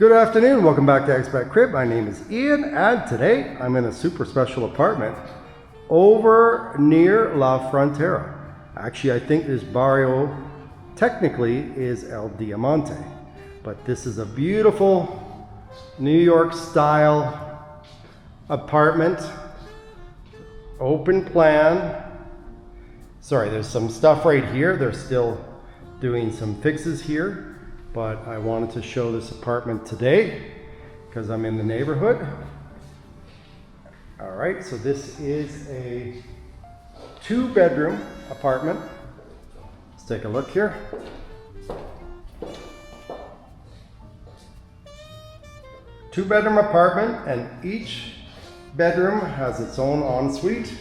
Good afternoon, welcome back to ExpatCrib. My name is Ian, and today I'm in a super special apartment over near La Frontera. Actually, I think this barrio technically is El Diamante, but this is a beautiful New York style apartment, open plan. Sorry, there's some stuff right here. They're still doing some fixes here. But I wanted to show this apartment today because I'm in the neighborhood. All right, so this is a 2-bedroom apartment. Let's take a look here. Two-bedroom apartment, and each bedroom has its own ensuite.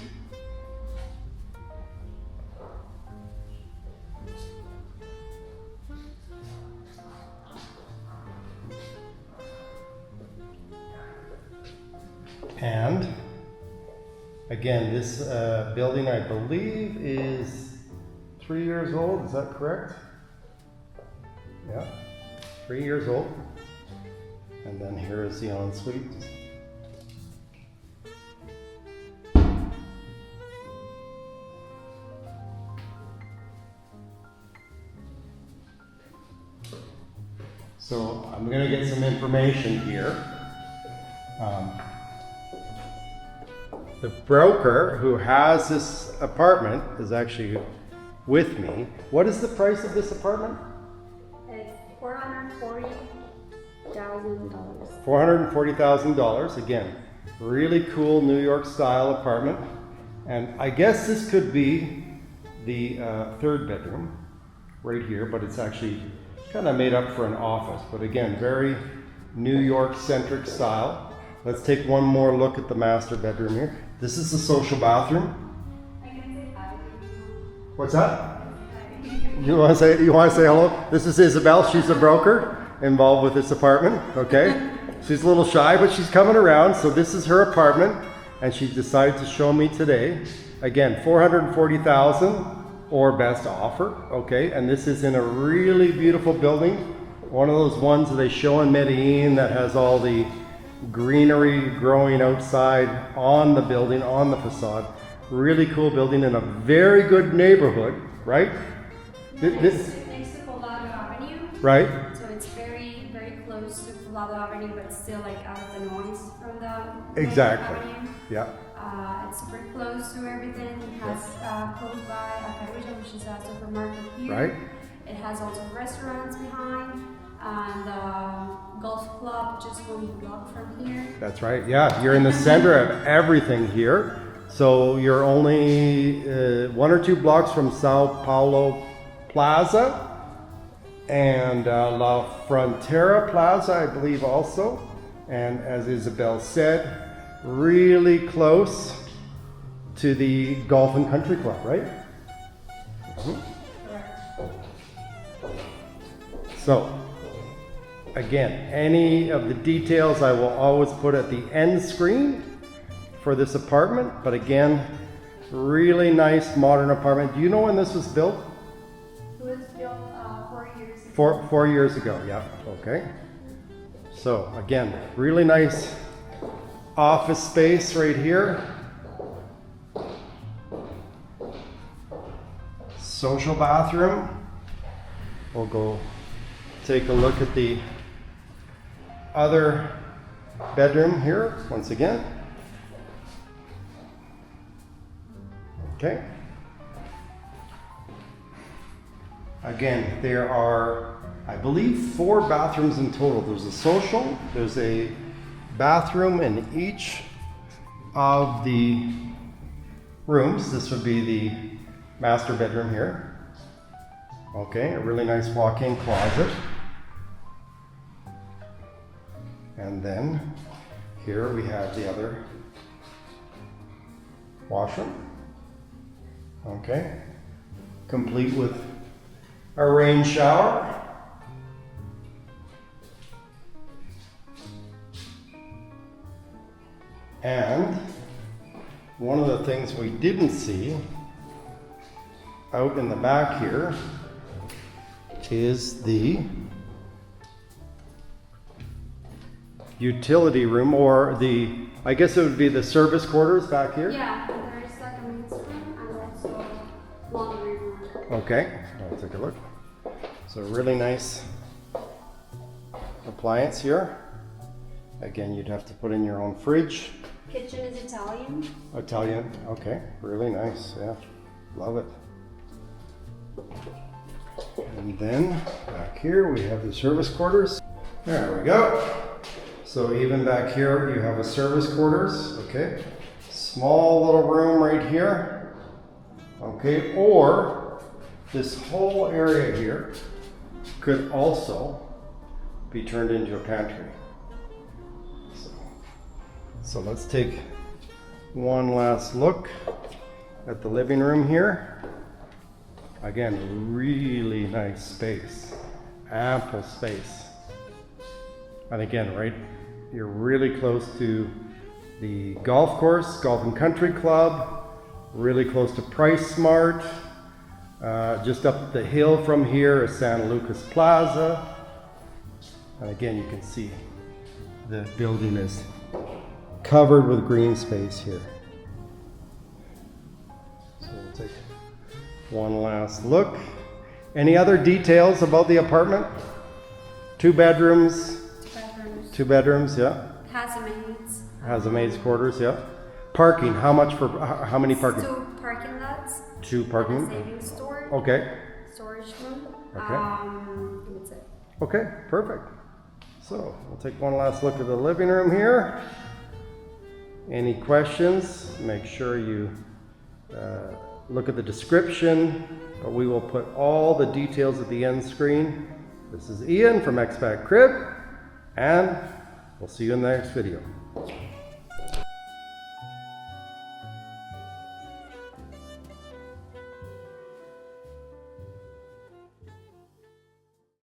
And again, this building, I believe, is 3 years old. Is that correct? Yeah, 3 years old. And then here is the ensuite. So I'm going to get some information here. The broker who has this apartment is actually with me. What is the price of this apartment? It's $440,000. $440,000. Again, really cool New York style apartment. And I guess this could be the third bedroom right here, but it's actually kind of made up for an office. But again, very New York centric style. Let's take one more look at the master bedroom here. This is the social bathroom. I can say hi. What's that? You want to say hello? This is Isabel. She's a broker involved with this apartment. Okay, she's a little shy, but she's coming around. So this is her apartment, and she decided to show me today. Again, $440,000 or best offer. Okay, and this is in a really beautiful building. One of those ones that they show in Medellin that has all the greenery growing outside on the building, on the facade. Really cool building in a very good neighborhood, right? Next to Poblado Avenue. Right. So it's very, very close to Poblado Avenue, but still like out of the noise from the Exactly. Avenue. Yeah. It's super close to everything. It has close by a Carulla, which is a supermarket here. Right. It has also restaurants behind. And golf club just 1 block from here. That's right. Yeah, you're in the center of everything here. So you're only 1 or 2 blocks from São Paulo Plaza and La Frontera Plaza, I believe, also. And as Isabel said, really close to the Golf and Country Club, right? Mm-hmm. So, again, any of the details I will always put at the end screen for this apartment. But again, really nice modern apartment. Do you know when this was built? It was built 4 years ago. 4 years ago, yeah, okay. So again, really nice office space right here. Social bathroom. We'll go take a look at the other bedroom here once again. Okay. Again, there are, I believe, 4 bathrooms in total. There's a social, there's a bathroom in each of the rooms. This would be the master bedroom here. Okay, a really nice walk-in closet. And then here we have the other washroom. Okay, complete with a rain shower. And one of the things we didn't see out in the back here is the utility room, or the, I guess it would be the service quarters back here. Yeah, there is like a men's room and also laundry room. Okay, I'll take a look. So really nice appliance here. Again, you'd have to put in your own fridge. Kitchen is Italian. Italian, okay, really nice, yeah, love it. And then back here we have the service quarters. There we go. So even back here you have a service quarters, okay. Small little room right here, okay, or this whole area here could also be turned into a pantry. So let's take one last look at the living room here. Again, really nice space, ample space. And again, right, you're really close to the golf course, Golf and Country Club, really close to Price Smart. Just up the hill from here is San Lucas Plaza. And again, you can see the building is covered with green space here. So we'll take one last look. Any other details about the apartment? 2 bedrooms. 2 bedrooms. 2 bedrooms, yeah. Has a maid's. Has a maid's quarters, yeah. Parking, how much for, how many parking? 2 parking lots. 2 parking. Saving store. Okay. Storage room. Okay. That's it. Okay, perfect. So we'll take one last look at the living room here. Any questions? Make sure you look at the description, but we will put all the details at the end screen. This is Ian from ExpatCrib, and we'll see you in the next video.